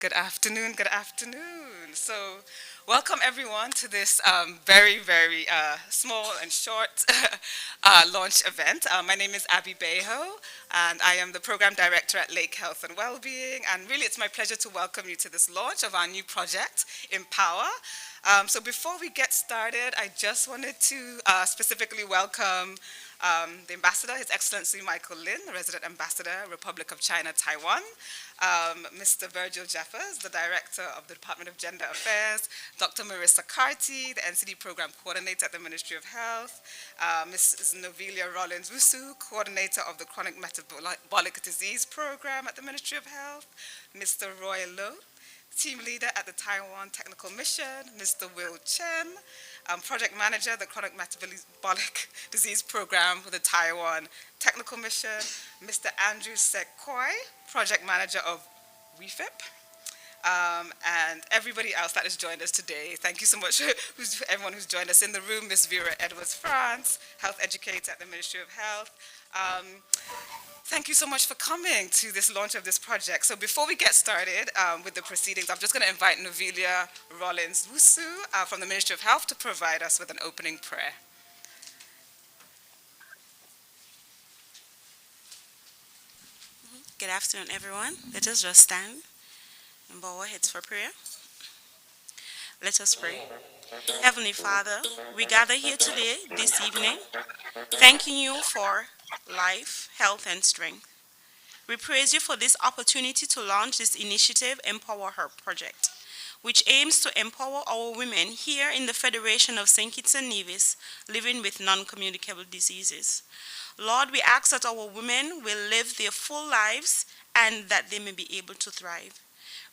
Good afternoon, good afternoon. So, welcome everyone to this very small and short launch event. My name is Abby Beho, and I am the Program Director at Lake Health and Wellbeing. And really, it's my pleasure to welcome you to this launch of our new project, EmpowHer. So, before we get started, I just wanted to specifically welcome the Ambassador, His Excellency Michael Lin, Resident Ambassador, Republic of China, Taiwan. Mr. Virgil Jeffers, the Director of the Department of Gender Affairs, Dr. Marissa Carty, the NCD Program Coordinator at the Ministry of Health, Mrs. Novelia Rollins-Wusu, Coordinator of the Chronic Metabolic Disease Program at the Ministry of Health, Mr. Roy Loh, Team Leader at the Taiwan Technical Mission, Mr. Will Chen, Project Manager, the Chronic Metabolic Disease Program with the Taiwan Technical Mission, Mr. Andrew Sek Koi, Project Manager of WeFip, and everybody else that has joined us today. Thank you so much, everyone who's joined us in the room, Ms. Vera Edwards-France, Health Educator at the Ministry of Health. Thank you so much for coming to this launch of this project. So before we get started with the proceedings, I'm just going to invite Novelia Rollins-Wusu from the Ministry of Health to provide us with an opening prayer. Good afternoon, everyone. Let us just stand and bow our heads for prayer. Let us pray. Heavenly Father, we gather here today, this evening, thanking you for life, health, and strength. We praise you for this opportunity to launch this initiative, EmpowHer project, which aims to empower our women here in the Federation of St. Kitts and Nevis living with non-communicable diseases. Lord, we ask that our women will live their full lives and that they may be able to thrive.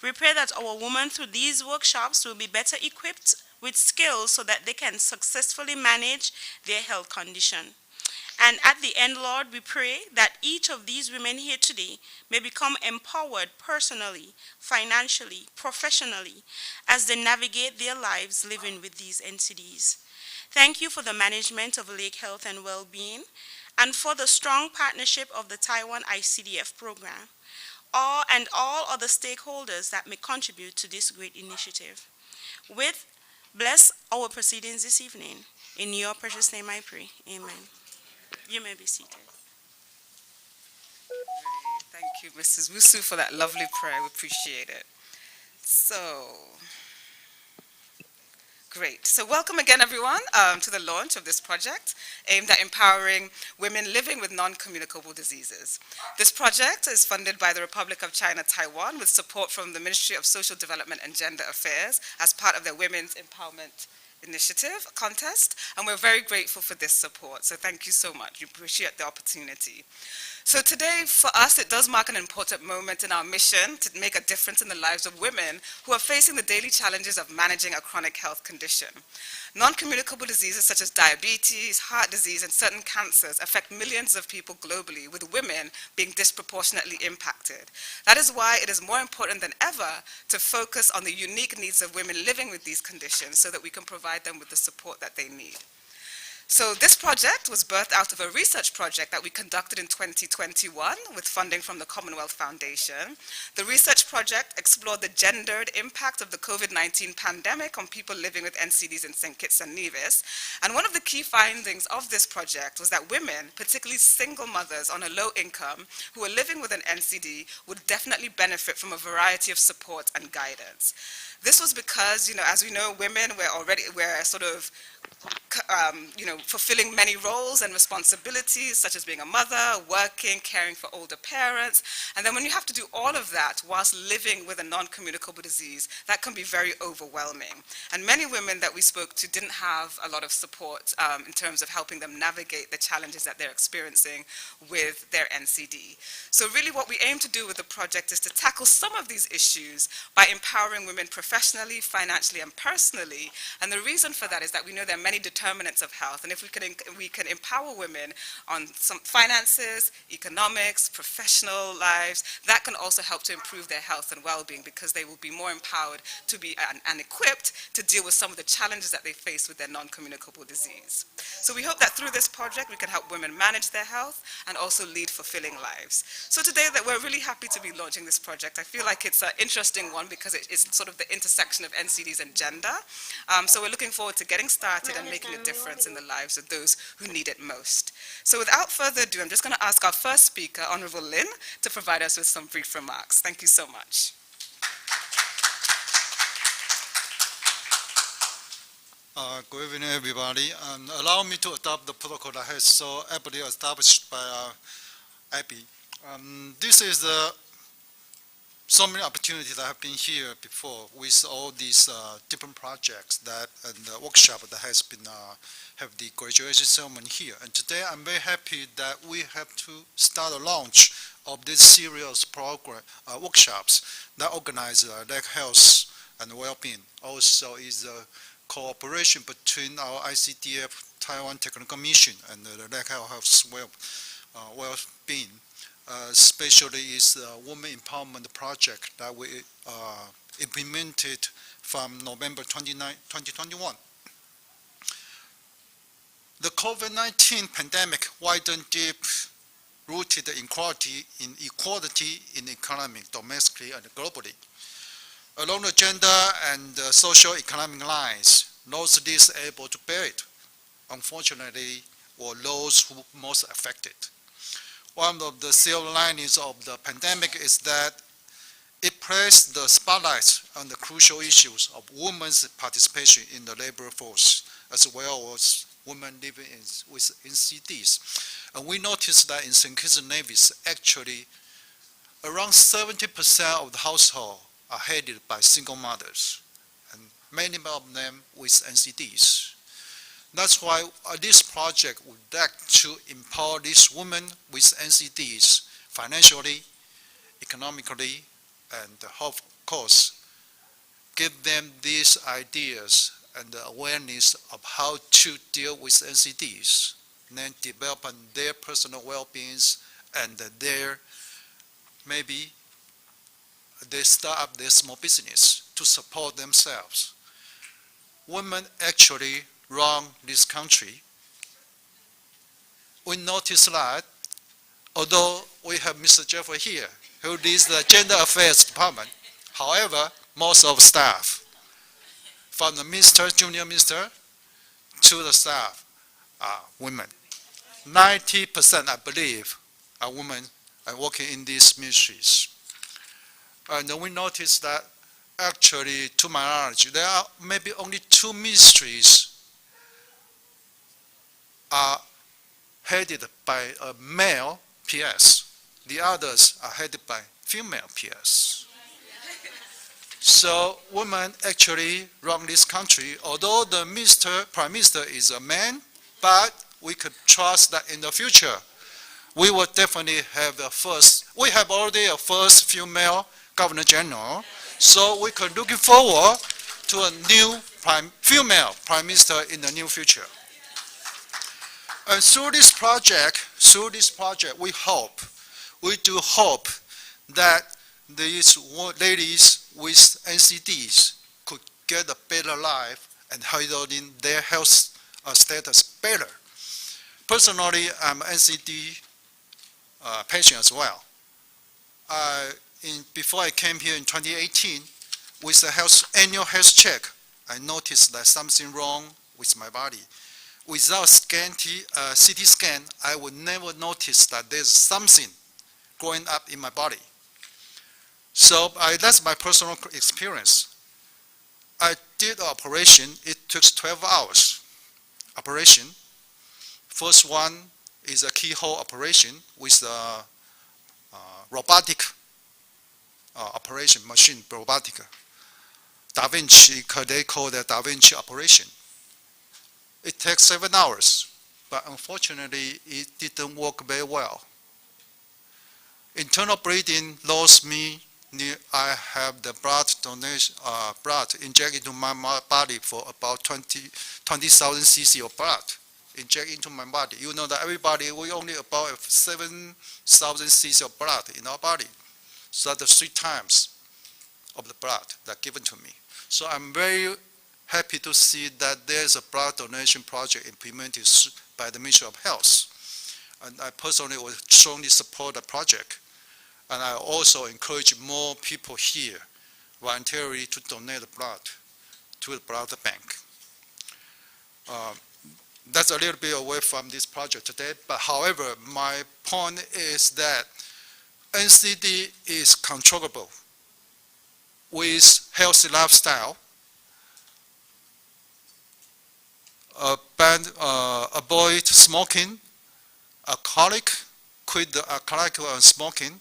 We pray that our women through these workshops will be better equipped with skills so that they can successfully manage their health condition. And at the end, Lord, we pray that each of these women here today may become empowered personally, financially, professionally, as they navigate their lives living with these NCDs. Thank you for the management of Lake Health and Wellbeing, and for the strong partnership of the Taiwan ICDF program, all other stakeholders that may contribute to this great initiative. Bless our proceedings this evening. In your precious name I pray. Amen. You may be seated. Thank you, Mrs. Wusu, for that lovely prayer. We appreciate it. Great. So welcome again, everyone, to the launch of this project aimed at empowering women living with non-communicable diseases. This project is funded by the Republic of China, Taiwan, with support from the Ministry of Social Development and Gender Affairs as part of their Women's Empowerment Initiative contest, and we're very grateful for this support. So thank you so much. We appreciate the opportunity. So today, for us, it does mark an important moment in our mission to make a difference in the lives of women who are facing the daily challenges of managing a chronic health condition. Non-communicable diseases such as diabetes, heart disease, and certain cancers affect millions of people globally, with women being disproportionately impacted. That is why it is more important than ever to focus on the unique needs of women living with these conditions so that we can provide them with the support that they need. So this project was birthed out of a research project that we conducted in 2021 with funding from the Commonwealth Foundation. The research project explored the gendered impact of the COVID-19 pandemic on people living with NCDs in St. Kitts and Nevis. And one of the key findings of this project was that women, particularly single mothers on a low income who are living with an NCD, would definitely benefit from a variety of support and guidance. This was because, as we know, women we're sort of fulfilling many roles and responsibilities, such as being a mother, working, caring for older parents. And then when you have to do all of that whilst living with a non-communicable disease, that can be very overwhelming. And many women that we spoke to didn't have a lot of support in terms of helping them navigate the challenges that they're experiencing with their NCD. So really what we aim to do with the project is to tackle some of these issues by empowering women professionally, financially, and personally. And the reason for that is that we know there are many determinants of health, And if we can empower women on some finances, economics, professional lives, that can also help to improve their health and well-being, because they will be more empowered to be and equipped to deal with some of the challenges that they face with their non-communicable disease. So we hope that through this project we can help women manage their health and also lead fulfilling lives. So today that we're really happy to be launching this project. I feel like it's an interesting one because it's sort of the intersection of NCDs and gender. So we're looking forward to getting started and making a difference in the lives of those who need it most. So without further ado, I'm just going to ask our first speaker, Honorable Lynn, to provide us with some brief remarks. Thank you so much. Good evening, everybody. Allow me to adopt the protocol that has so aptly established by Abby. This is so many opportunities that have been here before with all these different projects and the workshop that has been have the graduation ceremony here. And today I'm very happy that we have to start a launch of this series program workshops that organize leg health and well-being. Also is a cooperation between our ICDF Taiwan Technical Mission and the leg health well-being. Especially is the Women Empowerment Project that we implemented from November 29, 2021. The COVID-19 pandemic widened deep-rooted inequality in economy, domestically and globally. Along the gender and social economic lines, those least able to bear it, unfortunately, were those who most affected. One of the silver linings of the pandemic is that it placed the spotlight on the crucial issues of women's participation in the labor force, as well as women living with NCDs. And we noticed that in St. Kitts and Nevis, actually, around 70% of the household are headed by single mothers, and many of them with NCDs. That's why this project would like to empower these women with NCDs financially, economically, and of course, give them these ideas and the awareness of how to deal with NCDs, and then develop their personal well-beings and their maybe they start up their small business to support themselves. Women actually run this country. We notice that although we have Mr. Jeffrey here, who leads the Gender Affairs Department, however, most of staff, from the minister, junior minister, to the staff, are women. 90%, I believe, are women and working in these ministries. And we noticed that actually, to my knowledge, there are maybe only 2 ministries are headed by a male PS. The others are headed by female PS. So women actually run this country, although the Prime Minister is a man, but we could trust that in the future, we will definitely have we have already a first female Governor General, so we could looking forward to a new female Prime Minister in the near future. And through this project, we do hope that these ladies with NCDs could get a better life and handling their health status better. Personally, I'm an NCD patient as well. Before I came here in 2018, with the annual health check, I noticed that something wrong with my body. Without CT scan, I would never notice that there's something growing up in my body. So that's my personal experience. I did an operation. It took 12 hours. Operation. First one is a keyhole operation with a robotic operation machine, robotic. Da Vinci, they call that Da Vinci operation. It takes 7 hours, but unfortunately, it didn't work very well. Internal bleeding lost me. I have the blood donation, blood injected into my body for about 20,000 cc of blood inject into my body. You know that everybody, we only about 7,000 cc of blood in our body. So that's 3 times of the blood that given to me. So I'm very happy to see that there's a blood donation project implemented by the Ministry of Health. And I personally will strongly support the project. And I also encourage more people here voluntarily to donate blood to the blood bank. That's a little bit away from this project today, but however, my point is that NCD is controllable with healthy lifestyle, avoid smoking, alcoholic, quit the alcoholic and smoking,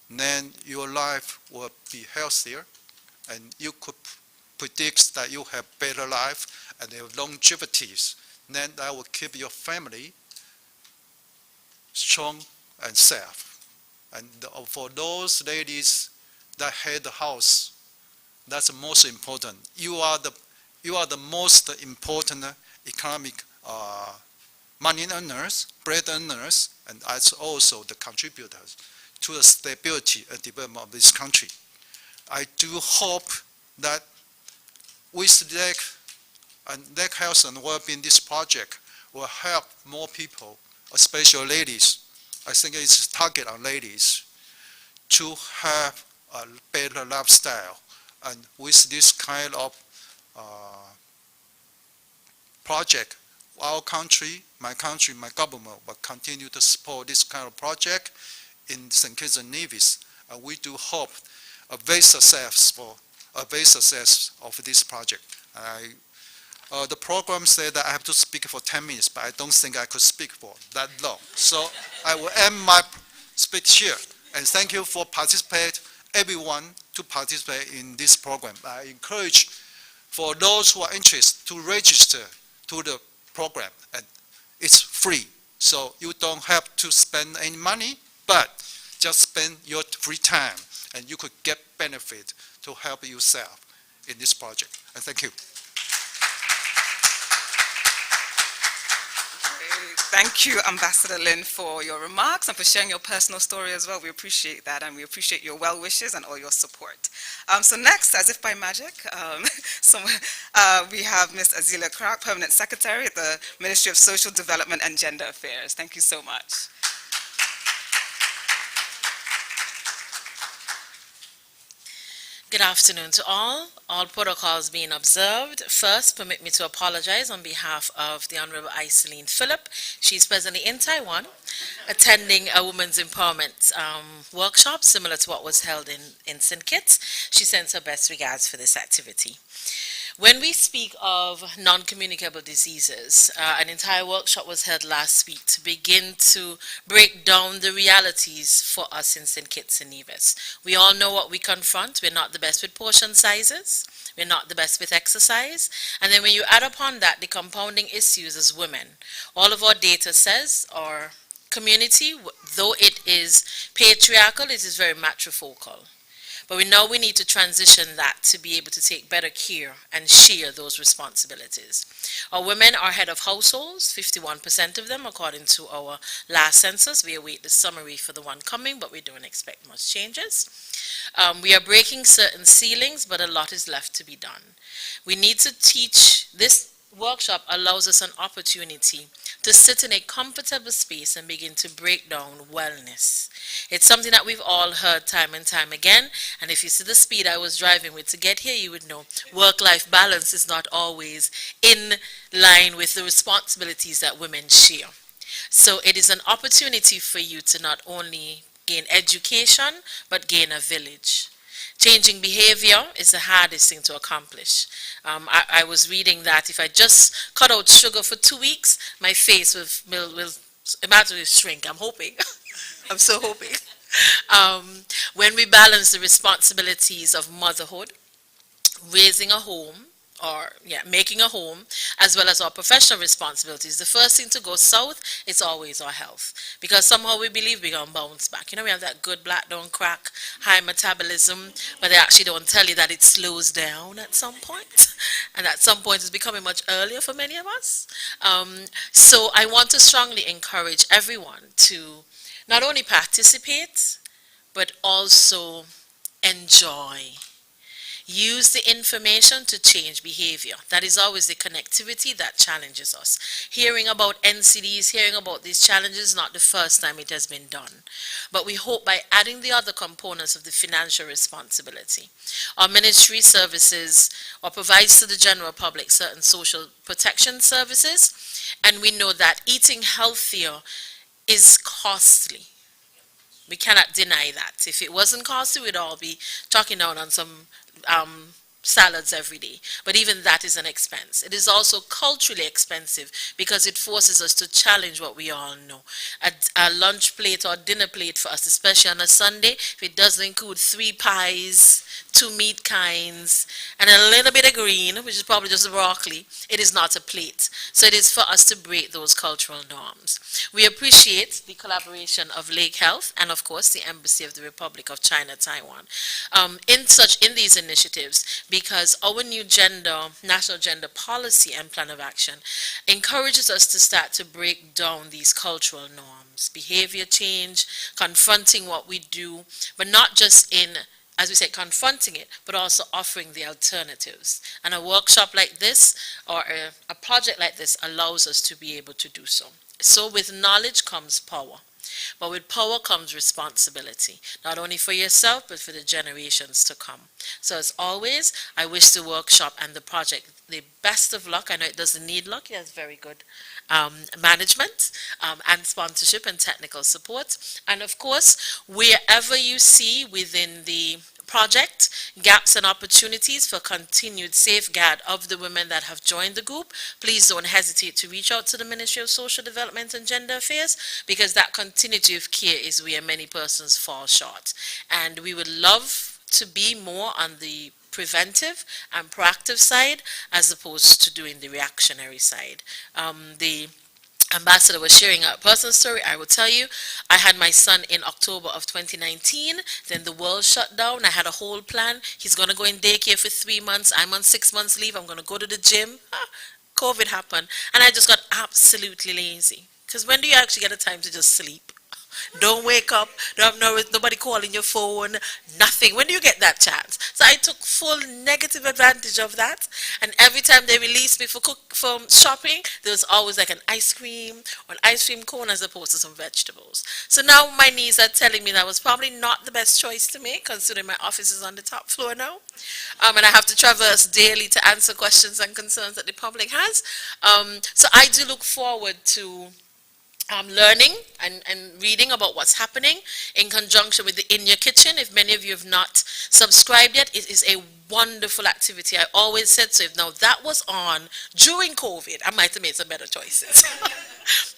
then your life will be healthier, and you could predict that you have better life and have longevities. Then that will keep your family strong and safe. And for those ladies that head the house, that's the most important. You are the most important economic money earners, bread earners, and as also the contributors to the stability and development of this country. I do hope that with DEC Health and Wellbeing, this project will help more people, especially ladies. I think it's target on ladies to have a better lifestyle. And with this kind of project, our country, my government will continue to support this kind of project in St. Kitts and Nevis. And we do hope a very success of this project. The program said that I have to speak for 10 minutes, but I don't think I could speak for that long. So I will end my speech here. And thank you for everyone to participate in this program. I encourage for those who are interested to register to the program. And it's free, so you don't have to spend any money, but just spend your free time, and you could get benefit to help yourself in this project. And thank you. Thank you, Ambassador Lin, for your remarks and for sharing your personal story as well. We appreciate that, and we appreciate your well wishes and all your support. So next, as if by magic, we have Ms. Azealia Clark, Permanent Secretary at the Ministry of Social Development and Gender Affairs. Thank you so much. Good afternoon to all protocols being observed. First, permit me to apologize on behalf of the Honorable Iseline Phillip. She's presently in Taiwan, attending a women's empowerment workshop similar to what was held in St. Kitts. She sends her best regards for this activity. When we speak of non-communicable diseases, an entire workshop was held last week to begin to break down the realities for us in St. Kitts and Nevis. We all know what we confront. We're not the best with portion sizes. We're not the best with exercise. And then when you add upon that the compounding issues as women, all of our data says our community, though it is patriarchal, it is very matrifocal. But we know we need to transition that to be able to take better care and share those responsibilities. Our women are head of households, 51% of them, according to our last census. We await the summary for the one coming, but we don't expect much changes. We are breaking certain ceilings, but a lot is left to be done. We need to teach. This workshop allows us an opportunity to sit in a comfortable space and begin to break down wellness. It's something that we've all heard time and time again, and if you see the speed I was driving with to get here, you would know work-life balance is not always in line with the responsibilities that women share. So it is an opportunity for you to not only gain education, but gain a village. Changing behavior is the hardest thing to accomplish. I was reading that if I just cut out sugar for 2 weeks, my face will immediately shrink. I'm hoping. I'm so hoping. When we balance the responsibilities of motherhood, raising a home, or making a home, as well as our professional responsibilities, the first thing to go south is always our health, because somehow we believe we're going to bounce back. We have that good black don't crack, high metabolism, but they actually don't tell you that it slows down at some point, and at some point it's becoming much earlier for many of us. So I want to strongly encourage everyone to not only participate, but also enjoy. Use the information to change behavior. That is always the connectivity that challenges us. Hearing about NCDs, hearing about these challenges is not the first time it has been done. But we hope by adding the other components of the financial responsibility, our ministry services or provides to the general public certain social protection services, and we know that eating healthier is costly. We cannot deny that. If it wasn't costly, we'd all be talking down on some salads every day. But even that is an expense. It is also culturally expensive because it forces us to challenge what we all know. A lunch plate or dinner plate for us, especially on a Sunday, if it doesn't include 3 pies, 2 meat kinds, and a little bit of green, which is probably just broccoli, it is not a plate. So it is for us to break those cultural norms. We appreciate the collaboration of Lake Health and, of course, the Embassy of the Republic of China, Taiwan, in these initiatives, because our new national gender policy and plan of action encourages us to start to break down these cultural norms, behavior change, confronting what we do, but not just in, as we say, confronting it, but also offering the alternatives. And a workshop like this or a project like this allows us to be able to do so. So with knowledge comes power. But with power comes responsibility, not only for yourself, but for the generations to come. So as always, I wish the workshop and the project the best of luck. I know it doesn't need luck. It has very good management and sponsorship and technical support. And of course, wherever you see within the project gaps and opportunities for continued safeguard of the women that have joined the group, please don't hesitate to reach out to the Ministry of Social Development and Gender Affairs, because that continuity of care is where many persons fall short. And we would love to be more on the preventive and proactive side as opposed to doing the reactionary side. The ambassador was sharing a personal story. I will tell you, I had my son in October of 2019. Then the world shut down. I had a whole plan. He's going to go in daycare for 3 months. I'm on 6 months leave. I'm going to go to the gym. COVID happened. And I just got absolutely lazy. Because when do you actually get a time to just sleep? Don't wake up, don't have nobody calling your phone, nothing. When do you get that chance? So I took full negative advantage of that. And every time they released me for shopping, there was always like an ice cream or an ice cream cone as opposed to some vegetables. So now my knees are telling me that was probably not the best choice to make, considering my office is on the top floor now. And I have to traverse daily to answer questions and concerns that the public has. So I do look forward to learning and reading about what's happening in conjunction with the In Your Kitchen. If many of you have not subscribed yet, it is a wonderful activity. I always said so. If now that was on during COVID, I might have made some better choices.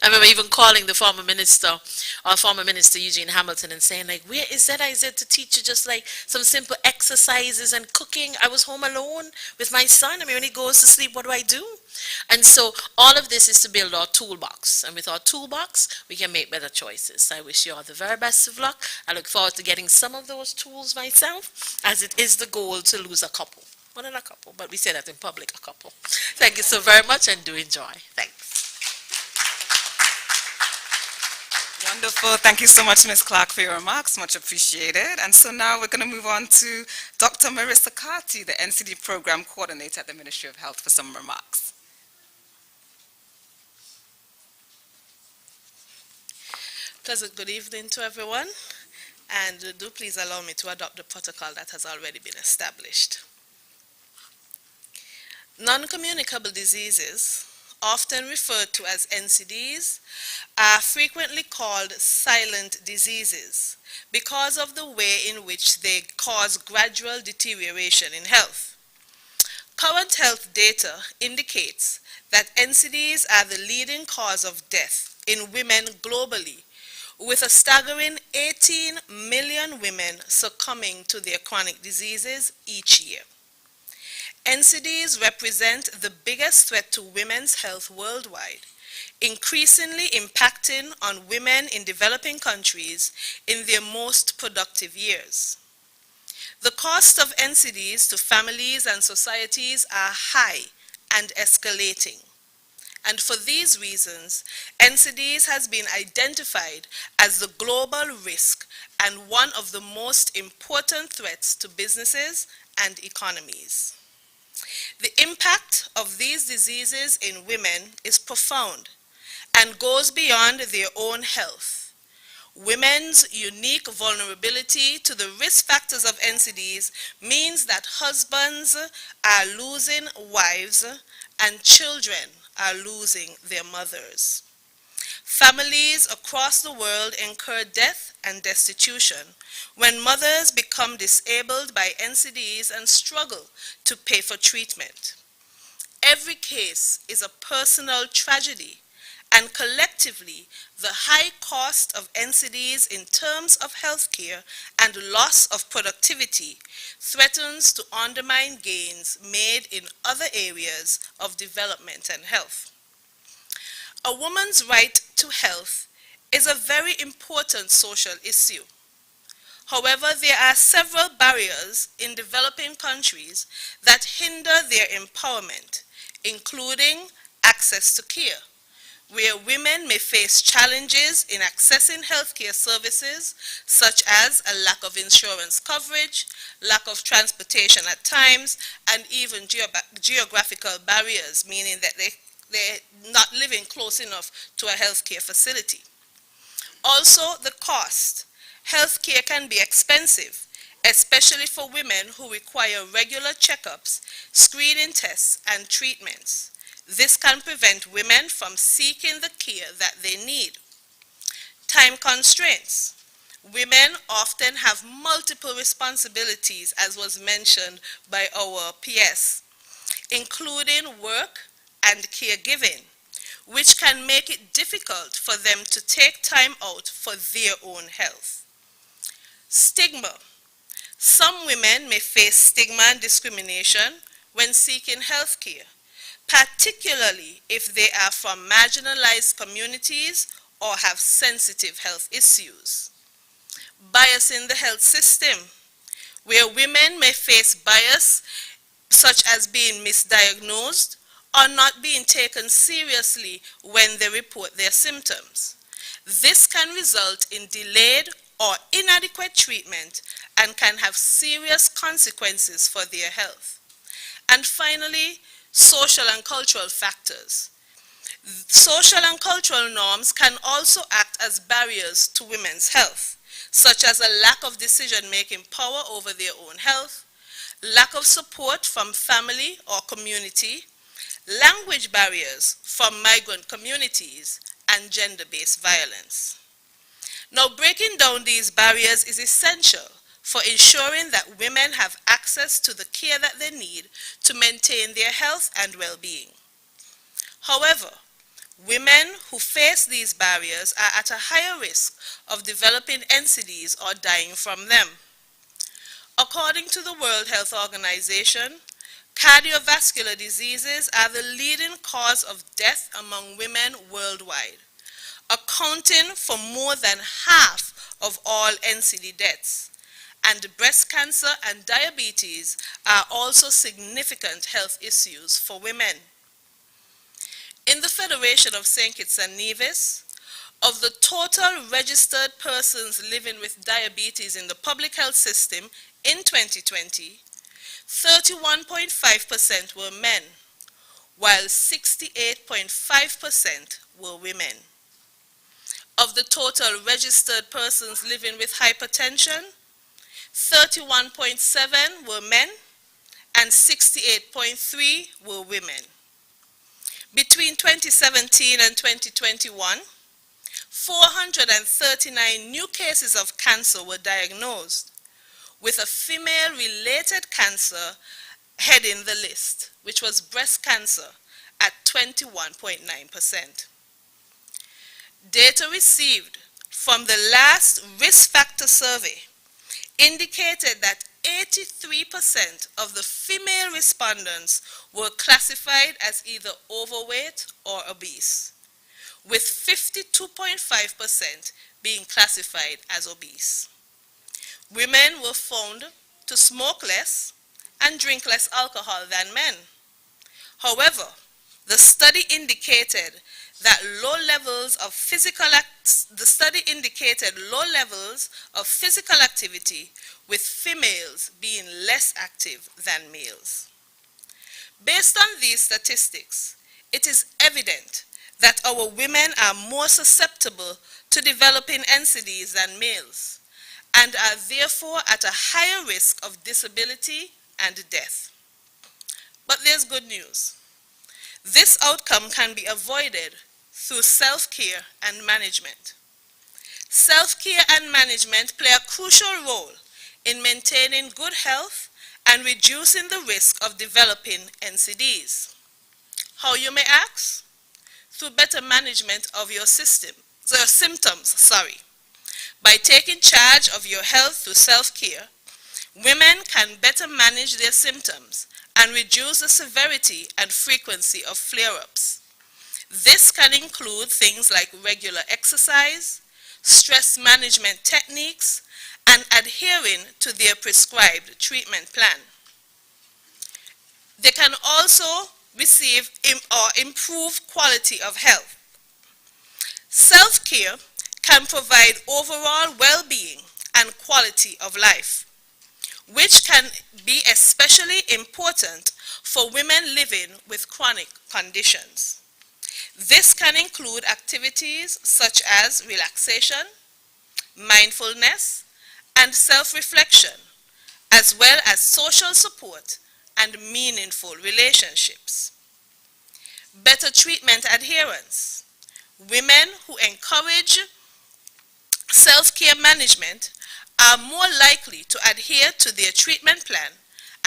I remember even calling the former minister Eugene Hamilton and saying, like, where is ZIZ to teach you just like some simple exercises and cooking? I was home alone with my son. I mean, when he goes to sleep, what do I do? And so all of this is to build our toolbox. And with our toolbox, we can make better choices. I wish you all the very best of luck. I look forward to getting some of those tools myself, as it is the goal to lose a couple. Well, not a couple, but we say that in public, a couple. Thank you so very much, and do enjoy. Thanks. Wonderful. Thank you so much, Ms. Clark, for your remarks. Much appreciated. And so now we're going to move on to Dr. Marissa Carty, the NCD Program Coordinator at the Ministry of Health, for some remarks. Pleasant good evening to everyone, and do please allow me to adopt the protocol that has already been established. Non-communicable diseases, often referred to as NCDs, are frequently called silent diseases because of the way in which they cause gradual deterioration in health. Current health data indicates that NCDs are the leading cause of death in women globally, with a staggering 18 million women succumbing to their chronic diseases each year. NCDs represent the biggest threat to women's health worldwide, increasingly impacting on women in developing countries in their most productive years. The cost of NCDs to families and societies are high and escalating. And for these reasons, NCDs has been identified as the global risk and one of the most important threats to businesses and economies. The impact of these diseases in women is profound and goes beyond their own health. Women's unique vulnerability to the risk factors of NCDs means that husbands are losing wives and children are losing their mothers. Families across the world incur death and destitution when mothers become disabled by NCDs and struggle to pay for treatment. Every case is a personal tragedy, and collectively, the high cost of NCDs in terms of healthcare and loss of productivity threatens to undermine gains made in other areas of development and health. A woman's right to health is a very important social issue. However, there are several barriers in developing countries that hinder their empowerment, including access to care, where women may face challenges in accessing healthcare services such as a lack of insurance coverage, lack of transportation at times, and even geographical barriers, meaning that they're not living close enough to a healthcare facility. Also, the cost. Healthcare can be expensive, especially for women who require regular checkups, screening tests, and treatments. This can prevent women from seeking the care that they need. Time constraints. Women often have multiple responsibilities, as was mentioned by our PS, including work and caregiving, which can make it difficult for them to take time out for their own health. Stigma. Some women may face stigma and discrimination when seeking health care, particularly if they are from marginalized communities or have sensitive health issues. Bias in the health system, where women may face bias such as being misdiagnosed or not being taken seriously when they report their symptoms. This can result in delayed or inadequate treatment and can have serious consequences for their health. And finally, social and cultural factors. Social and cultural norms can also act as barriers to women's health, such as a lack of decision-making power over their own health, lack of support from family or community, language barriers from migrant communities, and gender-based violence. Now, breaking down these barriers is essential for ensuring that women have access to the care that they need to maintain their health and well-being. However, women who face these barriers are at a higher risk of developing NCDs or dying from them. According to the World Health Organization, cardiovascular diseases are the leading cause of death among women worldwide, accounting for more than half of all NCD deaths. And breast cancer and diabetes are also significant health issues for women. In the Federation of St. Kitts and Nevis, of the total registered persons living with diabetes in the public health system in 2020, 31.5% were men, while 68.5% were women. Of the total registered persons living with hypertension, 31.7 were men and 68.3 were women. Between 2017 and 2021, 439 new cases of cancer were diagnosed, with a female-related cancer heading the list, which was breast cancer at 21.9%. Data received from the last risk factor survey indicated that 83% of the female respondents were classified as either overweight or obese, with 52.5% being classified as obese. Women were found to smoke less and drink less alcohol than men. However, the study indicated that the study indicated low levels of physical activity, with females being less active than males. Based on these statistics, it is evident that our women are more susceptible to developing NCDs than males, and are therefore at a higher risk of disability and death. But there's good news. This outcome can be avoided through self-care and management. Self-care and management play a crucial role in maintaining good health and reducing the risk of developing NCDs. How, you may ask? Through better management of your symptoms. By taking charge of your health through self-care, women can better manage their symptoms and reduce the severity and frequency of flare-ups. This can include things like regular exercise, stress management techniques, and adhering to their prescribed treatment plan. They can also receive or improve quality of health. Self-care can provide overall well-being and quality of life, which can be especially important for women living with chronic conditions. This can include activities such as relaxation, mindfulness, and self-reflection, as well as social support and meaningful relationships. Better treatment adherence. Women who encourage self-care management are more likely to adhere to their treatment plan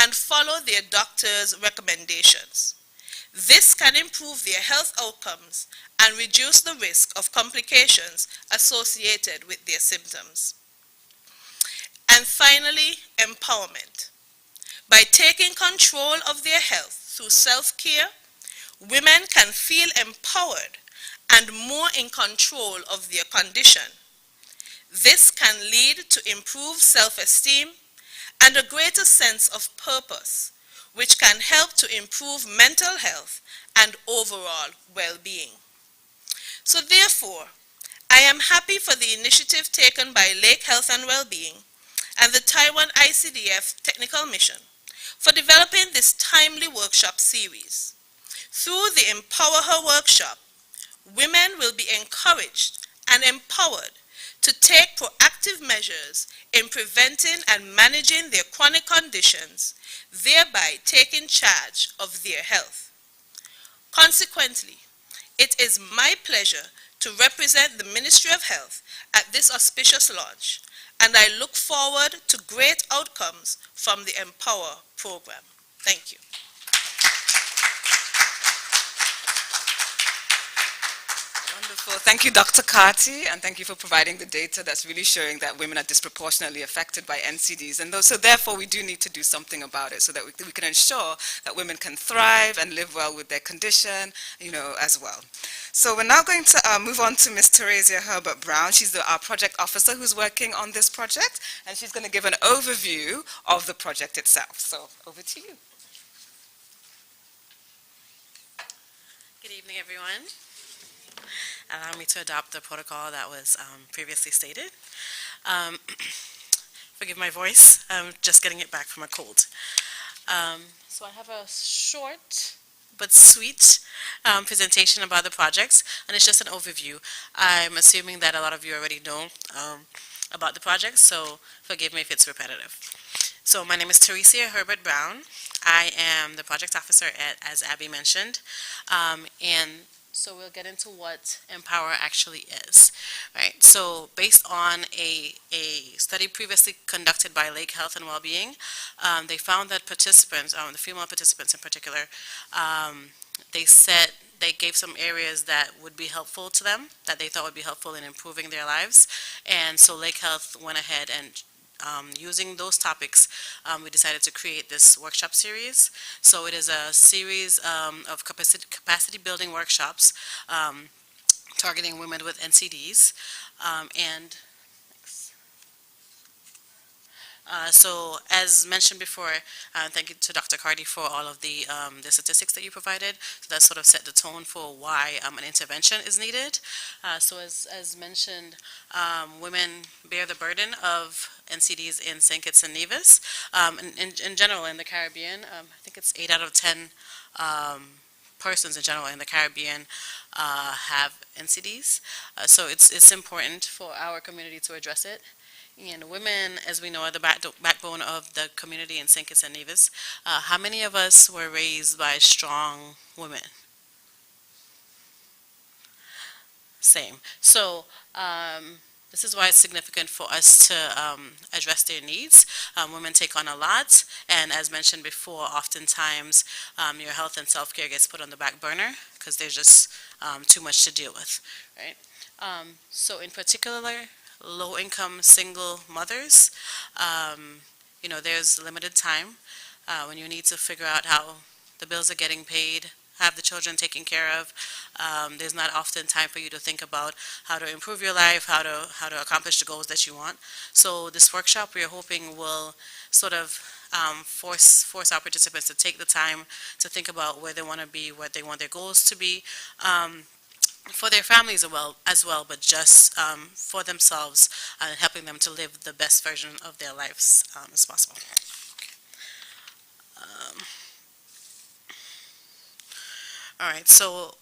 and follow their doctor's recommendations. This can improve their health outcomes and reduce the risk of complications associated with their symptoms. And finally, empowerment. By taking control of their health through self-care, women can feel empowered and more in control of their condition. This can lead to improved self-esteem and a greater sense of purpose, which can help to improve mental health and overall well-being. So therefore, I am happy for the initiative taken by Lake Health and Wellbeing and the Taiwan ICDF Technical Mission for developing this timely workshop series. Through the EmpowHer workshop, women will be encouraged and empowered to take proactive measures in preventing and managing their chronic conditions, thereby taking charge of their health. Consequently, it is my pleasure to represent the Ministry of Health at this auspicious launch, and I look forward to great outcomes from the EmpowHer program. Thank you. Wonderful. Thank you, Dr. Carty, and thank you for providing the data that's really showing that women are disproportionately affected by NCDs. And so therefore, we do need to do something about it so that we can ensure that women can thrive and live well with their condition, as well. So we're now going to move on to Ms. Teresia Herbert-Brown. She's our project officer who's working on this project, and she's going to give an overview of the project itself. So over to you. Good evening, everyone. Allow me to adopt the protocol that was previously stated. Forgive my voice, I'm just getting it back from a cold. So I have a short but sweet presentation about the projects, and it's just an overview. I'm assuming that a lot of you already know about the project, so forgive me if it's repetitive. So my name is Teresia Herbert-Brown. I am the project officer as Abby mentioned, and so we'll get into what EmpowHer actually is, right? So based on a study previously conducted by Lake Health and Wellbeing, they found that participants, the female participants in particular, they gave some areas that would be helpful to them, that they thought would be helpful in improving their lives. And so Lake Health went ahead and using those topics, we decided to create this workshop series. So it is a series of capacity building workshops targeting women with NCDs. And so, as mentioned before, thank you to Dr. Cardi for all of the statistics that you provided. So that sort of set the tone for why an intervention is needed. So, as mentioned, women bear the burden of NCDs in St. Kitts and Nevis. In general, in the Caribbean, I think it's 8 out of 10 persons in general in the Caribbean have NCDs. So it's important for our community to address it. And women, as we know, are the backbone of the community in St. Kitts and Nevis. How many of us were raised by strong women? Same. So this is why it's significant for us to address their needs. Women take on a lot, and as mentioned before, oftentimes your health and self-care gets put on the back burner because there's just too much to deal with, right? So in particular, low-income single mothers, there's limited time when you need to figure out how the bills are getting paid, have the children taken care of. There's not often time for you to think about how to improve your life, how to accomplish the goals that you want. So this workshop, we are hoping, will sort of force our participants to take the time to think about where they want to be, what they want their goals to be. For their families as well, but just for themselves and helping them to live the best version of their lives as possible. All right, so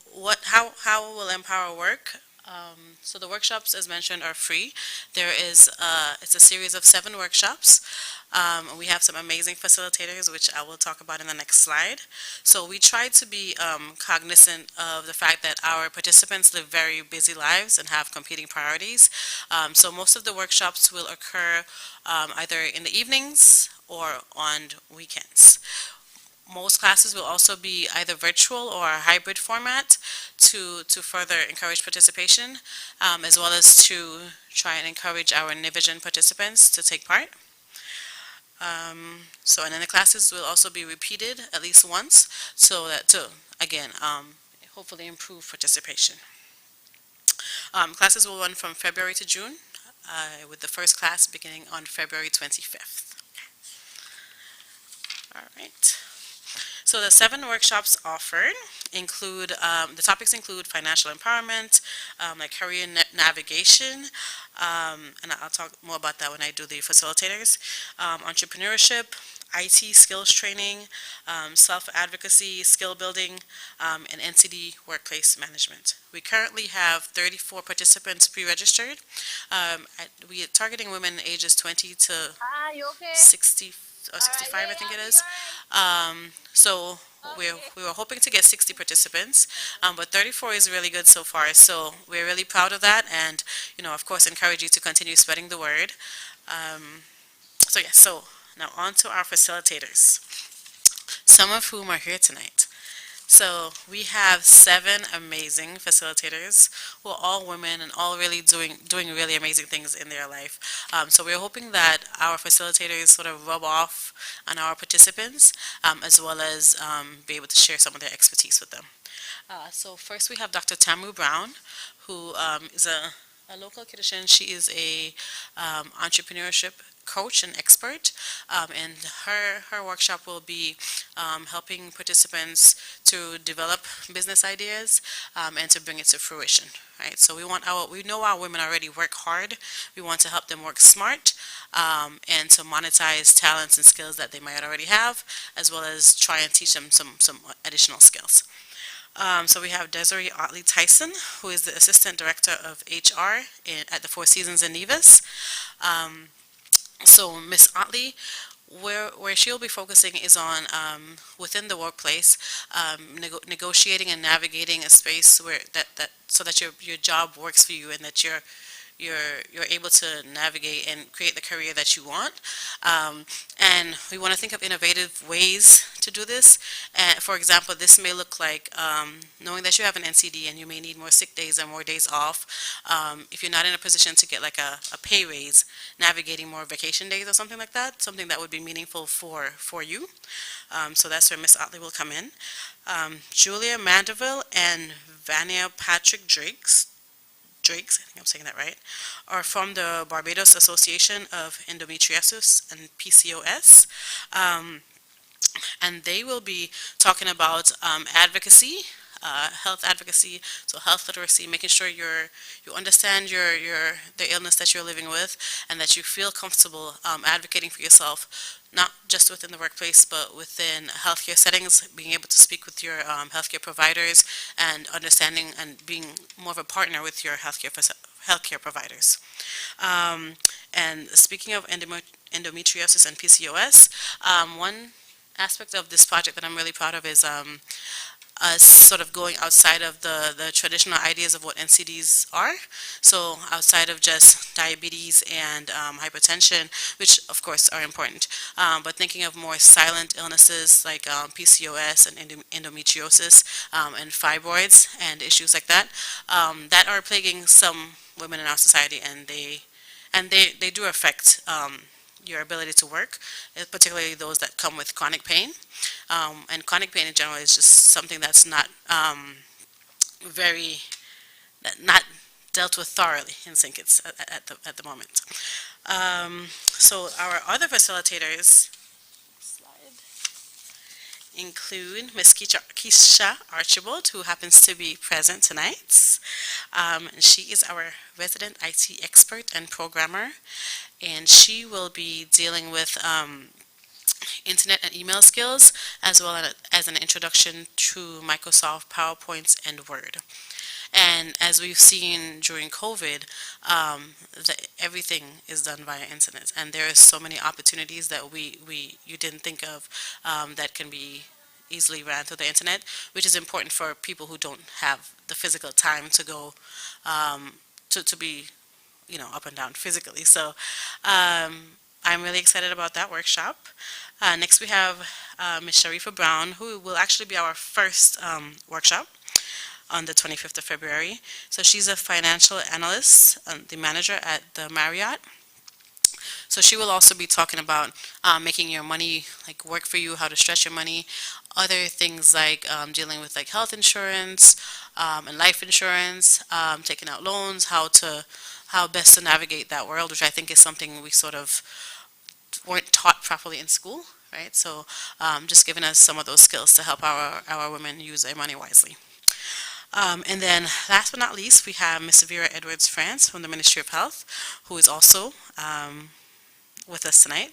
how will EmpowHer work? So the workshops, as mentioned, are free. It's a series of 7 workshops. We have some amazing facilitators, which I will talk about in the next slide. So we try to be cognizant of the fact that our participants live very busy lives and have competing priorities. So most of the workshops will occur either in the evenings or on weekends. Most classes will also be either virtual or a hybrid format to further encourage participation, as well as to try and encourage our Nivision participants to take part. And then the classes will also be repeated at least once, so that to, again, hopefully improve participation. Classes will run from February to June, with the first class beginning on February 25th. All right. So the 7 workshops offered include, the topics include financial empowerment, like career navigation, and I'll talk more about that when I do the facilitators, entrepreneurship, IT skills training, self-advocacy, skill building, and NCD workplace management. We currently have 34 participants pre-registered. We are targeting women ages 20 to 60 or 65, I think it is. So we were hoping to get 60 participants, but 34 is really good so far. So we're really proud of that, and of course, encourage you to continue spreading the word. So now on to our facilitators, some of whom are here tonight. So we have 7 amazing facilitators who are all women and all really doing really amazing things in their life. So we're hoping that our facilitators sort of rub off on our participants, as well as be able to share some of their expertise with them. So first we have Dr. Tamu Brown, who is a local Kittitian. She is a entrepreneurship coach and expert, and her workshop will be helping participants to develop business ideas and to bring it to fruition. Right, so we know our women already work hard. We want to help them work smart and to monetize talents and skills that they might already have, as well as try and teach them some additional skills. So we have Desiree Otley Tyson, who is the Assistant Director of HR at the Four Seasons in Nevis. So Ms. Otley, where she'll be focusing is on within the workplace, negotiating and navigating a space where so that your job works for you and that you're you're able to navigate and create the career that you want. Um, and we want to think of innovative ways to do this. For example, this may look like knowing that you have an NCD and you may need more sick days or more days off. If you're not in a position to get like a pay raise, navigating more vacation days or something like that, something that would be meaningful for you. So that's where Miss Otley will come in. Julia Mandeville and Vania Patrick Drakes, I think I'm saying that right, are from the Barbados Association of Endometriosis and PCOS. Um, and they will be talking about advocacy, health advocacy, so health literacy, making sure you understand the illness that you're living with, and that you feel comfortable advocating for yourself, not just within the workplace, but within healthcare settings, being able to speak with your healthcare providers, and understanding and being more of a partner with your healthcare providers. Um, and speaking of endometriosis and PCOS, one aspect of this project that I'm really proud of is us sort of going outside of the traditional ideas of what NCDs are. So outside of just diabetes and hypertension, which of course are important, but thinking of more silent illnesses like PCOS and endometriosis and fibroids and issues like that, that are plaguing some women in our society, and they do affect your ability to work, particularly those that come with chronic pain. And chronic pain in general is just something that's not very, not dealt with thoroughly in St. Kitts at the moment. So our other facilitators include Ms. Keisha Archibald, who happens to be present tonight. And she is our resident IT expert and programmer, and she will be dealing with internet and email skills, as well as an introduction to Microsoft PowerPoint and Word. And as we've seen during COVID, everything is done via internet, and there are so many opportunities that you didn't think of that can be easily ran through the internet, which is important for people who don't have the physical time to go to be up and down physically. So I'm really excited about that workshop. Next we have Ms. Sharifa Brown, who will actually be our first workshop on the 25th of February. So she's a financial analyst, the manager at the Marriott. So she will also be talking about making your money like work for you, how to stretch your money, other things like dealing with like health insurance and life insurance, taking out loans, how best to navigate that world, which I think is something we sort of weren't taught properly in school, right? So just giving us some of those skills to help our women use their money wisely. And then last but not least, we have Ms. Vera Edwards France from the Ministry of Health, who is also with us tonight.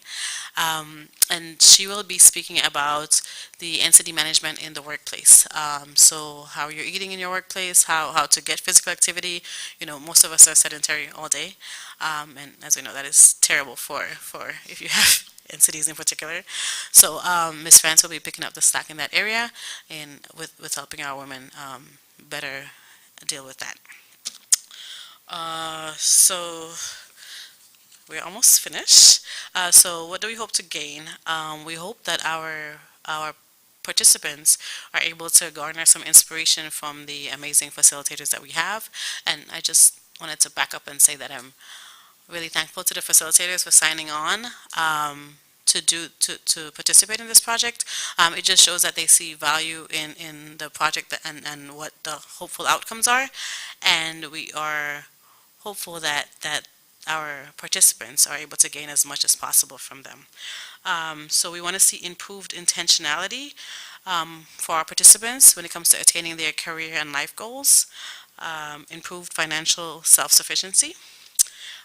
And she will be speaking about the NCD management in the workplace. So how you're eating in your workplace, how to get physical activity. Most of us are sedentary all day. And as we know, that is terrible for if you have NCDs in particular. So Ms. France will be picking up the slack in that area, and with helping our women better deal with that. So we're almost finished. So what do we hope to gain? We hope that our participants are able to garner some inspiration from the amazing facilitators that we have. And I just wanted to back up and say that I'm really thankful to the facilitators for signing on to participate in this project. It just shows that they see value in the project and what the hopeful outcomes are, and we are hopeful that our participants are able to gain as much as possible from them. So we want to see improved intentionality for our participants when it comes to attaining their career and life goals, improved financial self-sufficiency,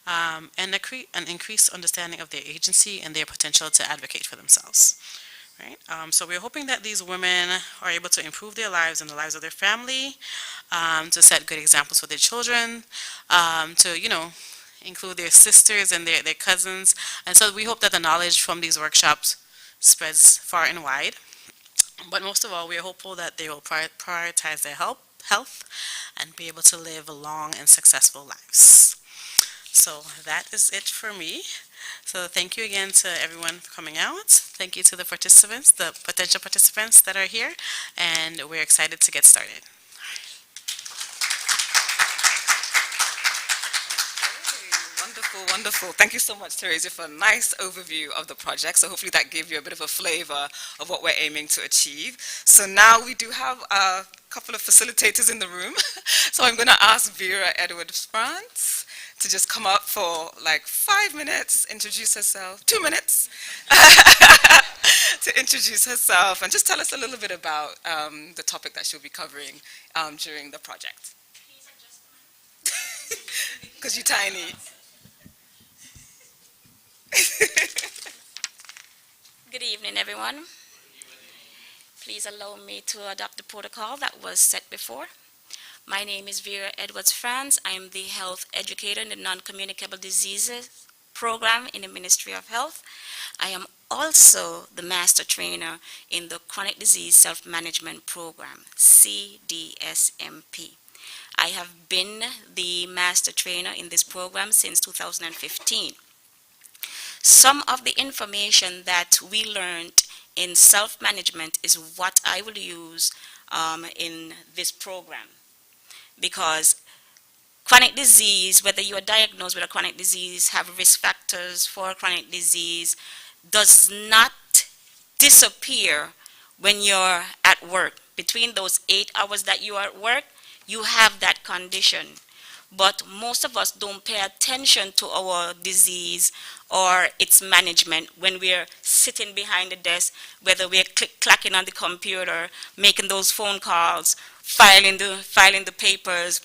and an increased understanding of their agency and their potential to advocate for themselves. Right? So we're hoping that these women are able to improve their lives and the lives of their family, to set good examples for their children, to include their sisters and their cousins. And so we hope that the knowledge from these workshops spreads far and wide. But most of all, we are hopeful that they will prioritize their health and be able to live long and successful lives. So that is it for me. So thank you again to everyone for coming out. Thank you to the participants, the potential participants that are here, and we're excited to get started. Wonderful, wonderful. Thank you so much, Teresa, for a nice overview of the project. So hopefully that gave you a bit of a flavor of what we're aiming to achieve. So now we do have a couple of facilitators in the room. So I'm going to ask Vera Edwards France to just come up for like 5 minutes, introduce herself, 2 minutes, to introduce herself and just tell us a little bit about the topic that she'll be covering during the project. Because you're tiny. Good evening, everyone. Please allow me to adopt the protocol that was set before. My name is Vera Edwards France. I am the health educator in the non-communicable diseases program in the Ministry of Health. I am also the master trainer in the chronic disease self-management program, CDSMP. I have been the master trainer in this program since 2015. Some of the information that we learned in self-management is what I will use in this program. Because chronic disease, whether you are diagnosed with a chronic disease, have risk factors for chronic disease, does not disappear when you're at work. Between those 8 hours that you are at work, you have that condition. But most of us don't pay attention to our disease or its management when we're sitting behind the desk, whether we're clacking on the computer, making those phone calls, filing the papers,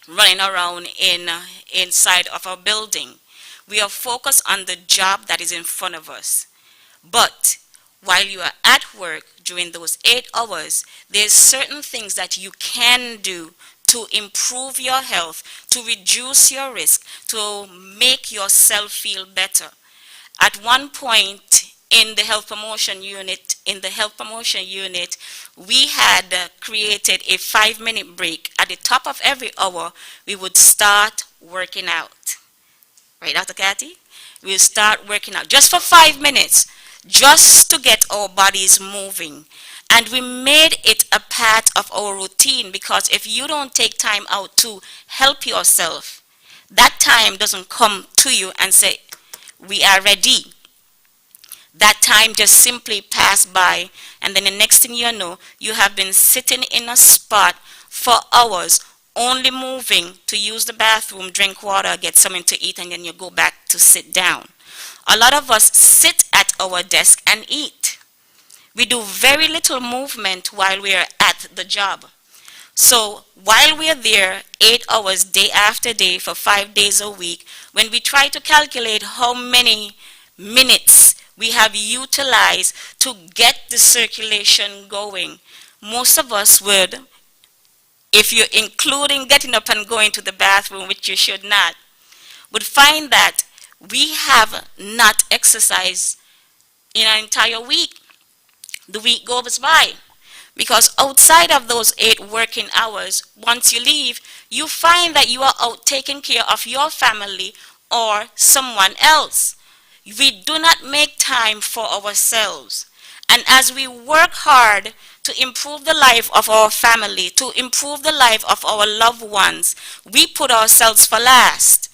running around inside of our building. We are focused on the job that is in front of us. But while you are at work during those 8 hours, there's certain things that you can do to improve your health, to reduce your risk, to make yourself feel better. At one point in the health promotion unit, we had created a 5-minute break. At the top of every hour, we would start working out. Right, Dr. Cathy? We would start working out just for 5 minutes, just to get our bodies moving. And we made it a part of our routine, because if you don't take time out to help yourself, that time doesn't come to you and say, we are ready. That time just simply passed by, and then the next thing you know, you have been sitting in a spot for hours, only moving to use the bathroom, drink water, get something to eat, and then you go back to sit down. A lot of us sit at our desk and eat. We do very little movement while we are at the job. So while we are there 8 hours day after day for 5 days a week, when we try to calculate how many minutes we have utilized to get the circulation going, most of us would, if you're including getting up and going to the bathroom, which you should not, would find that we have not exercised in an entire week. The week goes by, because outside of those 8 working hours, once you leave, you find that you are out taking care of your family or someone else. We do not make time for ourselves. And as we work hard to improve the life of our family, to improve the life of our loved ones, we put ourselves for last.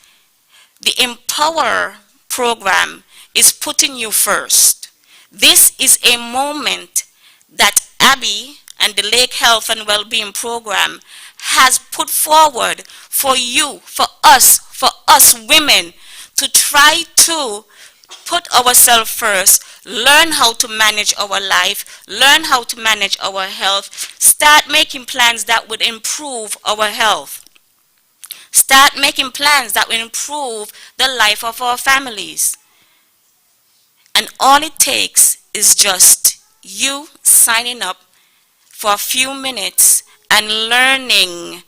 The EmpowHer program is putting you first. This is a moment that Abby and the Lake Health and Wellbeing program has put forward for you, for us women, to try to put ourselves first, learn how to manage our life, learn how to manage our health, start making plans that would improve our health. Start making plans that will improve the life of our families. And all it takes is just you signing up for a few minutes and learning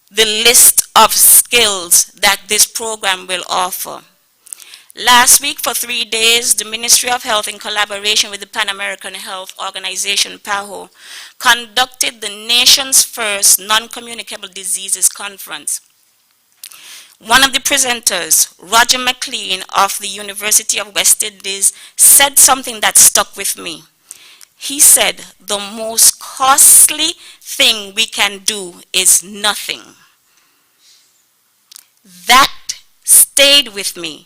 the list of skills that this program will offer. Last week, for 3 days, the Ministry of Health, in collaboration with the Pan American Health Organization, PAHO, conducted the nation's first non-communicable diseases conference. One of the presenters, Roger McLean of the University of West Indies, said something that stuck with me. He said, the most costly thing we can do is nothing. That stayed with me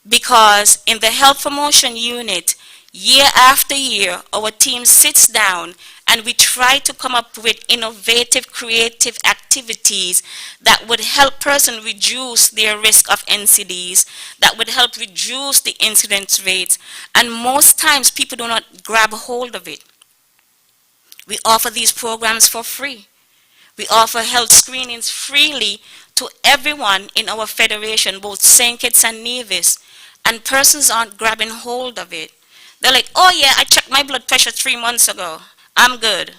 because in the health promotion unit, year after year, our team sits down and we try to come up with innovative, creative activities that would help person reduce their risk of NCDs, that would help reduce the incidence rates, and most times people do not grab hold of it. We offer these programs for free. We offer health screenings freely to everyone in our federation, both St. Kitts and Nevis, and persons aren't grabbing hold of it. They're like, oh yeah, I checked my blood pressure 3 months ago. I'm good.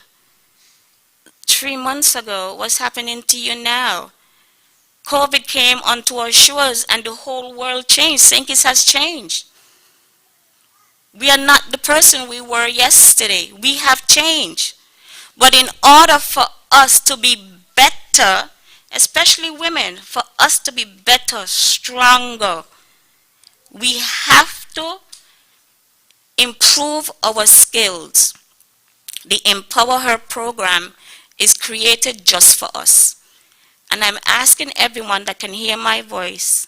3 months ago, what's happening to you now? COVID came onto our shores and the whole world changed. St. Kitts has changed. We are not the person we were yesterday. We have changed. But in order for us to be better, especially women, for us to be better, stronger, we have to improve our skills. The EmpowHer program is created just for us. And I'm asking everyone that can hear my voice,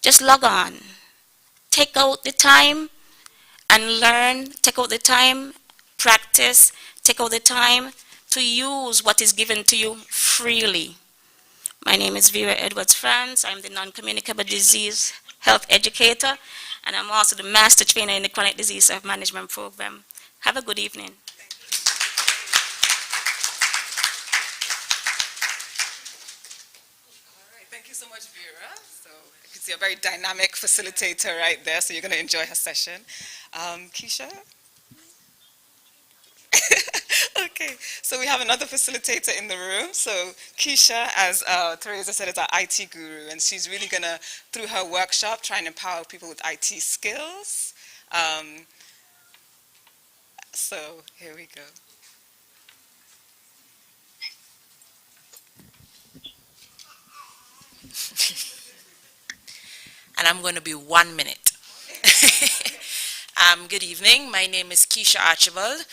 just log on. Take out the time and learn. Take out the time, practice. Take out the time to use what is given to you freely. My name is Vera Edwards Franz. I'm the non-communicable disease health educator, and I'm also the master trainer in the chronic disease self-management program. Have a good evening. Thank you so much, Vera. So you can see a very dynamic facilitator right there, so you're going to enjoy her session. Keisha? Okay, so we have another facilitator in the room. So Keisha, as Teresa said, is our IT guru, and she's really going to, through her workshop, try and empower people with IT skills. So here we go. And I'm going to be 1 minute. Good evening. My name is Keisha Archibald.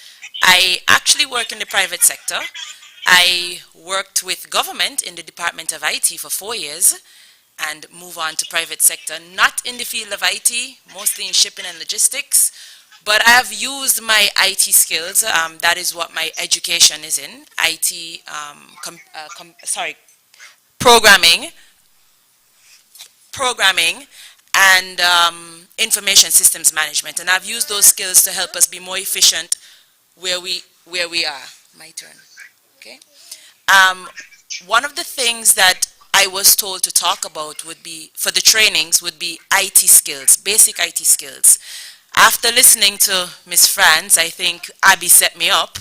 I actually work in the private sector. I worked with government in the Department of IT for 4 years and move on to private sector, not in the field of IT, mostly in shipping and logistics, but I have used my IT skills. That is what my education is in, IT, programming, and information systems management. And I've used those skills to help us be more efficient where we are. My turn. Okay. One of the things that I was told to talk about would be, for the trainings, would be IT skills, basic IT skills. After listening to Ms. Franz, I think Abby set me up,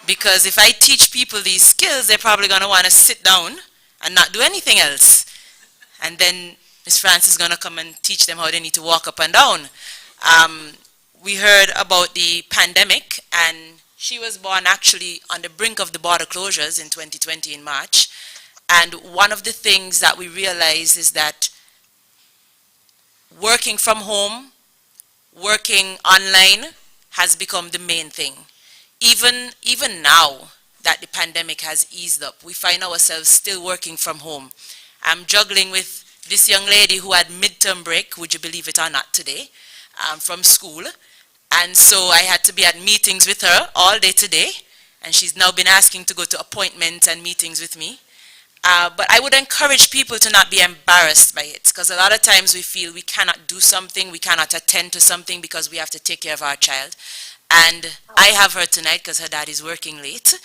because if I teach people these skills, they're probably going to want to sit down and not do anything else. And then Ms. Franz is going to come and teach them how they need to walk up and down. We heard about the pandemic, and she was born actually on the brink of the border closures in 2020 in March. And one of the things that we realized is that working from home, working online has become the main thing. Even now that the pandemic has eased up, we find ourselves still working from home. I'm juggling with this young lady who had midterm break, would you believe it or not, today, from school. And so I had to be at meetings with her all day today, and she's now been asking to go to appointments and meetings with me. But I would encourage people to not be embarrassed by it, because a lot of times we feel we cannot do something, we cannot attend to something because we have to take care of our child. And I have her tonight because her dad is working late.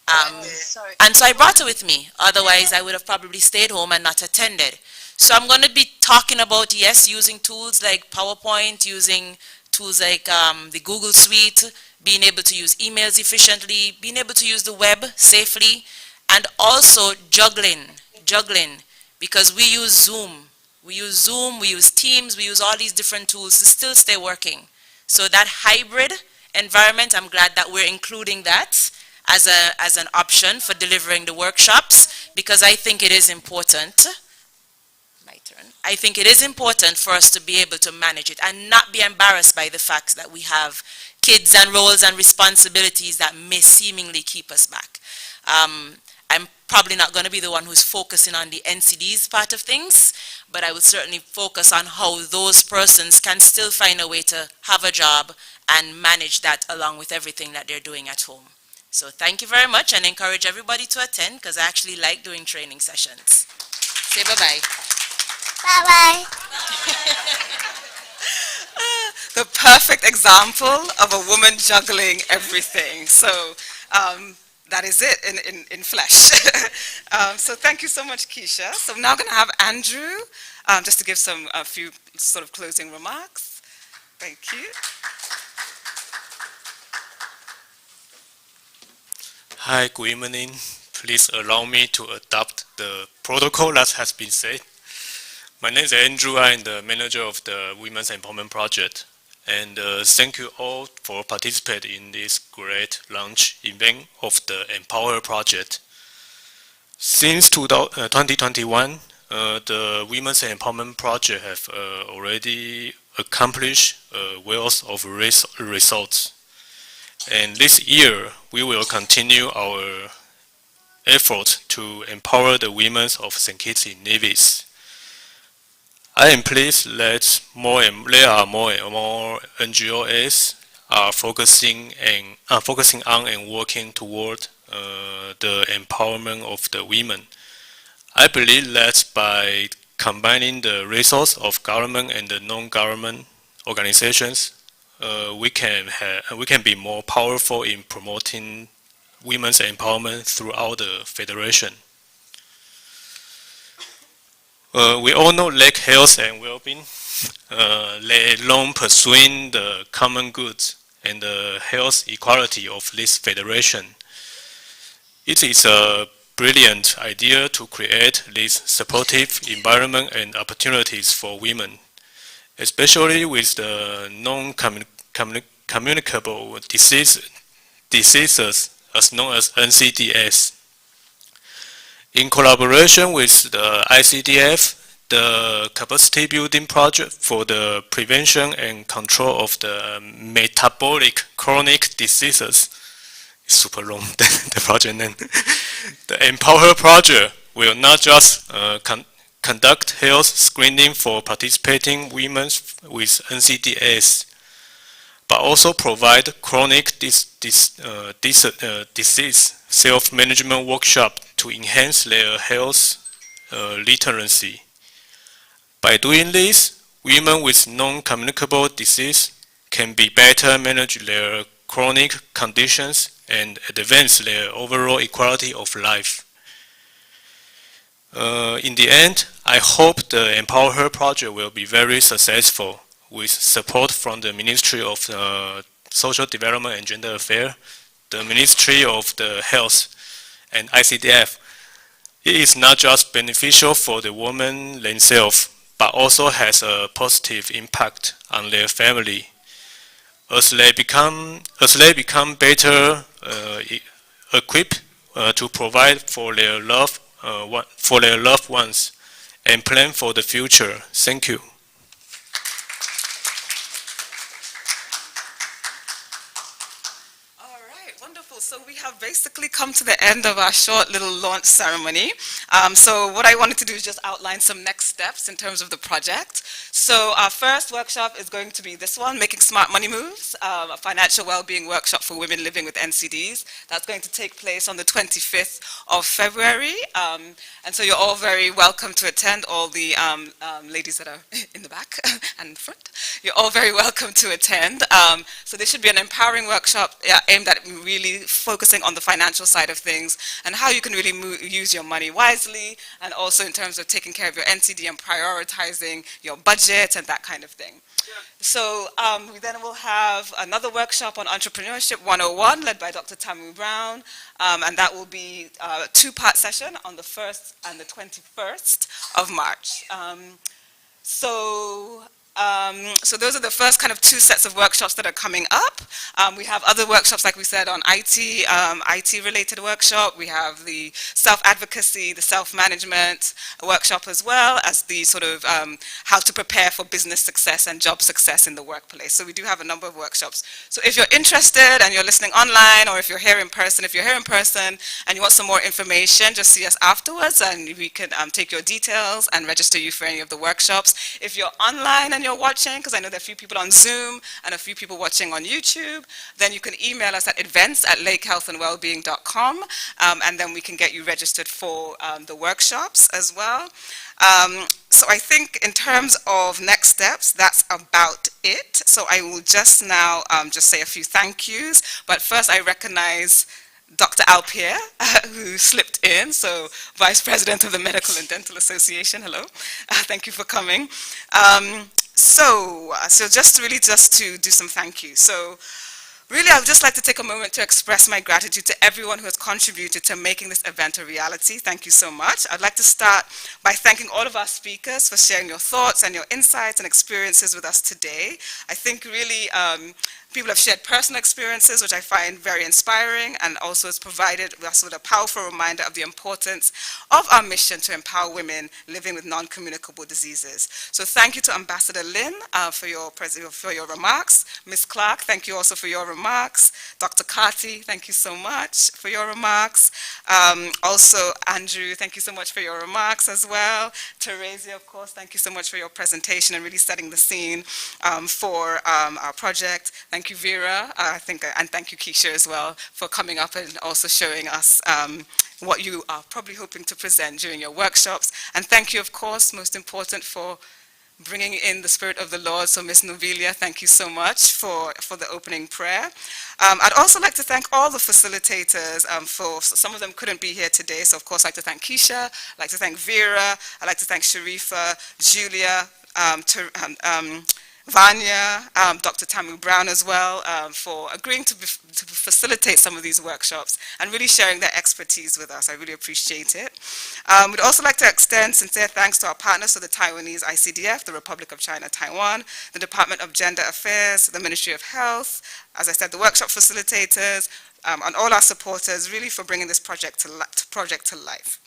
And so I brought her with me. Otherwise, I would have probably stayed home and not attended. So I'm going to be talking about, yes, using tools like PowerPoint, using tools like the Google Suite, being able to use emails efficiently, being able to use the web safely, and also juggling, because we use Zoom. We use Teams, we use all these different tools to still stay working. So that hybrid environment, I'm glad that we're including that as an option for delivering the workshops, because I think it is important I think it is important for us to be able to manage it and not be embarrassed by the fact that we have kids and roles and responsibilities that may seemingly keep us back. I'm probably not going to be the one who's focusing on the NCDs part of things, but I will certainly focus on how those persons can still find a way to have a job and manage that along with everything that they're doing at home. So thank you very much, and encourage everybody to attend, because I actually like doing training sessions. Say bye-bye. Bye-bye. The perfect example of a woman juggling everything. So that is it in flesh. So thank you so much, Keisha. So I'm now going to have Andrew just to give a few sort of closing remarks. Thank you. Hi, good evening. Please allow me to adopt the protocol that has been said. My name is Andrew. I'm the manager of the Women's Empowerment Project. And thank you all for participating in this great launch event of the EmpowHer project. Since 2021, the Women's Empowerment Project have already accomplished a wealth of results. And this year, we will continue our effort to empower the women of St. Kitts and Nevis. I am pleased that there are more and more NGOs are focusing on and working toward the empowerment of the women. I believe that by combining the resources of government and the non-government organizations, we can be more powerful in promoting women's empowerment throughout the federation. We all know lack health and well-being, let alone pursuing the common goods and the health equality of this federation. It is a brilliant idea to create this supportive environment and opportunities for women, especially with the non-communicable diseases as known as NCDs. In collaboration with the ICDF, the capacity building project for the prevention and control of the metabolic chronic diseases, it's super long, the project name. The EmpowHer project will not just conduct health screening for participating women with NCDs, but also provide chronic disease self-management workshop to enhance their health literacy. By doing this, women with non-communicable disease can be better manage their chronic conditions and advance their overall equality of life. In the end, I hope the EmpowHer project will be very successful with support from the Ministry of Social Development and Gender Affairs, the Ministry of the Health, and ICDF. It is not just beneficial for the women themselves, but also has a positive impact on their family. As they become better equipped to provide for their loved ones and plan for the future. Thank you. So we have basically come to the end of our short little launch ceremony. So what I wanted to do is just outline some next steps in terms of the project. So our first workshop is going to be this one, Making Smart Money Moves, a financial well-being workshop for women living with NCDs. That's going to take place on the 25th of February. And so you're all very welcome to attend, all the ladies that are in the back and front. You're all very welcome to attend. So this should be an empowering workshop aimed at really focusing on the financial side of things and how you can really use your money wisely, and also in terms of taking care of your NCD and prioritizing your budget and that kind of thing. Yeah. So we then will have another workshop on Entrepreneurship 101 led by Dr. Tamu Brown, and that will be a two-part session on the 1st and the 21st of March. So So those are the first kind of 2 sets of workshops that are coming up. We have other workshops, like we said, on IT-related workshop. We have the self-advocacy, the self-management workshop, as well as the sort of how to prepare for business success and job success in the workplace. So we do have a number of workshops. So if you're interested and you're listening online, or if you're here in person, and you want some more information, just see us afterwards, and we can take your details and register you for any of the workshops. If you're online and you're watching, because I know there are a few people on Zoom and a few people watching on YouTube, then you can email us at events@lakehealthandwellbeing.com, and then we can get you registered for the workshops as well. So I think in terms of next steps, that's about it. So I will just now just say a few thank yous, but first I recognize Dr. Alpier, who slipped in, so Vice President of the Medical and Dental Association, hello, thank you for coming. So just to do some thank yous. So really, I would just like to take a moment to express my gratitude to everyone who has contributed to making this event a reality. Thank you so much. I'd like to start by thanking all of our speakers for sharing your thoughts and your insights and experiences with us today. I think really people have shared personal experiences, which I find very inspiring, and also has provided us with a powerful reminder of the importance of our mission to empower women living with non-communicable diseases. So thank you to Ambassador Lynn for your remarks. Ms. Clark, thank you also for your remarks. Dr. Kati, thank you so much for your remarks. Also, Andrew, thank you so much for your remarks as well. Teresia, of course, thank you so much for your presentation and really setting the scene for our project. Thank you, Vera, and thank you, Keisha, as well, for coming up and also showing us what you are probably hoping to present during your workshops. And thank you, of course, most important, for bringing in the Spirit of the Lord. So Ms. Novelia, thank you so much for the opening prayer. I'd also like to thank all the facilitators. Some of them couldn't be here today, so of course I'd like to thank Keisha, I'd like to thank Vera, I'd like to thank Sharifa, Julia, Vanya, Dr. Tamu Brown as well, for agreeing to facilitate some of these workshops and really sharing their expertise with us. I really appreciate it. We'd also like to extend sincere thanks to our partners, so the Taiwanese ICDF, the Republic of China, Taiwan, the Department of Gender Affairs, the Ministry of Health, as I said, the workshop facilitators, and all our supporters, really for bringing this project to life.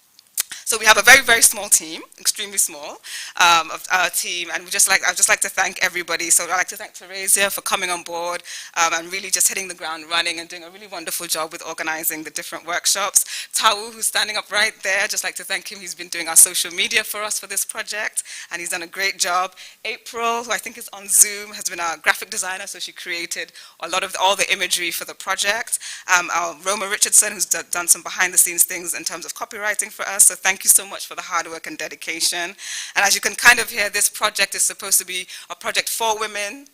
So we have a very, very small team, extremely small, of our team, and I'd just like to thank everybody. So I'd like to thank Teresia for coming on board and really just hitting the ground running and doing a really wonderful job with organizing the different workshops. Tau, who's standing up right there, I'd just like to thank him. He's been doing our social media for us for this project, and he's done a great job. April, who I think is on Zoom, has been our graphic designer, so she created a lot of all the imagery for the project. Our Roma Richardson, who's done some behind-the-scenes things in terms of copywriting for us, so thank you so much for the hard work and dedication. And as you can kind of hear, this project is supposed to be a project for women,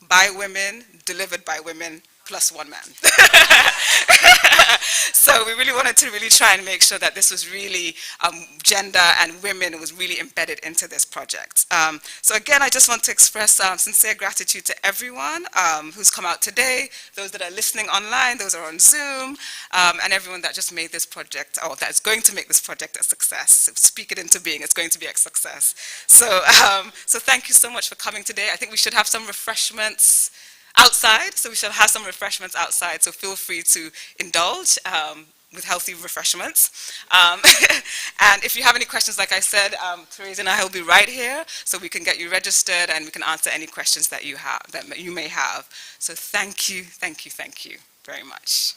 by women, delivered by women, plus one man. So we really wanted to really try and make sure that this was really gender and women was really embedded into this project. So again, I just want to express sincere gratitude to everyone who's come out today, those that are listening online, those that are on Zoom, and everyone that just made this project, or that's going to make this project a success. Speak it into being, it's going to be a success. So, so thank you so much for coming today. I think we should have some refreshments outside, so we shall have some refreshments outside, so feel free to indulge with healthy refreshments. And if you have any questions, like I said, Teresa and I will be right here, so we can get you registered and we can answer any questions that you have, that you may have. So thank you very much.